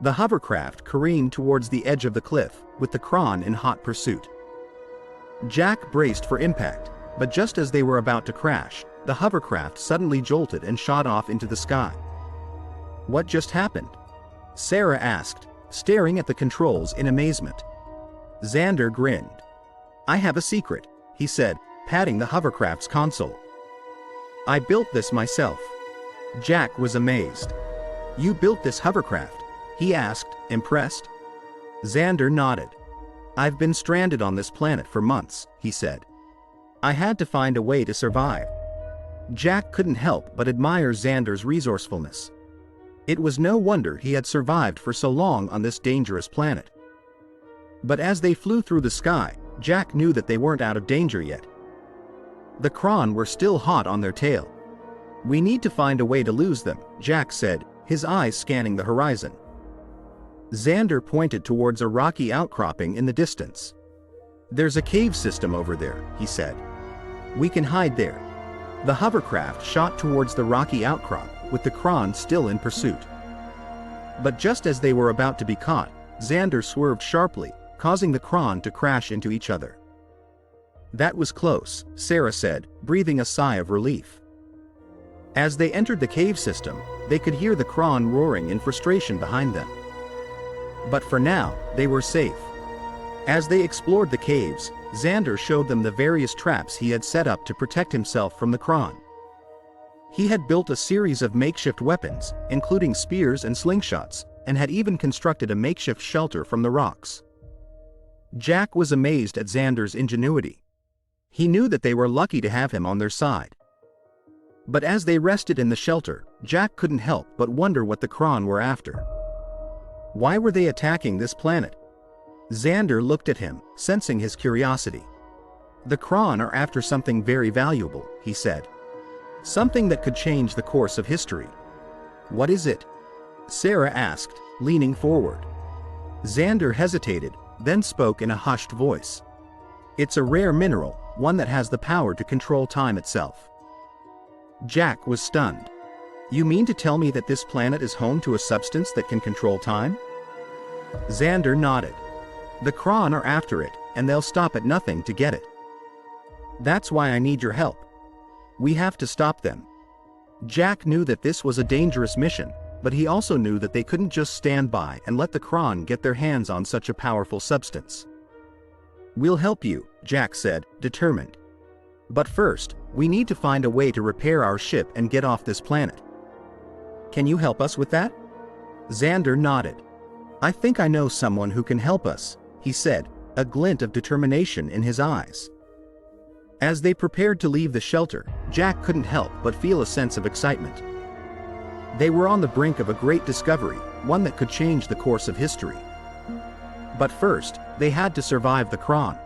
The hovercraft careened towards the edge of the cliff, with the Kraan in hot pursuit. Jack braced for impact, but just as they were about to crash, the hovercraft suddenly jolted and shot off into the sky. "What just happened?" Sarah asked, staring at the controls in amazement. Xander grinned. "I have a secret," he said, patting the hovercraft's console. "I built this myself." Jack was amazed. "You built this hovercraft?" he asked, impressed. Xander nodded. "I've been stranded on this planet for months," he said. "I had to find a way to survive." Jack couldn't help but admire Xander's resourcefulness. It was no wonder he had survived for so long on this dangerous planet. But as they flew through the sky, Jack knew that they weren't out of danger yet. The Kraan were still hot on their tail. "We need to find a way to lose them," Jack said, his eyes scanning the horizon. Xander pointed towards a rocky outcropping in the distance. "There's a cave system over there," he said. "We can hide there." The hovercraft shot towards the rocky outcrop, with the Kraan still in pursuit. But just as they were about to be caught, Xander swerved sharply, causing the Kraan to crash into each other. "That was close," Sarah said, breathing a sigh of relief. As they entered the cave system, they could hear the Kraan roaring in frustration behind them. But for now, they were safe. As they explored the caves, Xander showed them the various traps he had set up to protect himself from the Kraan. He had built a series of makeshift weapons, including spears and slingshots, and had even constructed a makeshift shelter from the rocks. Jack was amazed at Xander's ingenuity. He knew that they were lucky to have him on their side. But as they rested in the shelter, Jack couldn't help but wonder what the Kraan were after. Why were they attacking this planet? Xander looked at him, sensing his curiosity. "The Kraan are after something very valuable," he said. "Something that could change the course of history." "What is it?" Sarah asked, leaning forward. Xander hesitated, then spoke in a hushed voice. "It's a rare mineral, one that has the power to control time itself." Jack was stunned. "You mean to tell me that this planet is home to a substance that can control time?" Xander nodded. "The Kraan are after it, and they'll stop at nothing to get it. That's why I need your help. We have to stop them." Jack knew that this was a dangerous mission, but he also knew that they couldn't just stand by and let the Kraan get their hands on such a powerful substance. "We'll help you," Jack said, determined. "But first, we need to find a way to repair our ship and get off this planet. Can you help us with that?" Xander nodded. "I think I know someone who can help us," he said, a glint of determination in his eyes. As they prepared to leave the shelter, Jack couldn't help but feel a sense of excitement. They were on the brink of a great discovery, one that could change the course of history. But first, they had to survive the Kraan.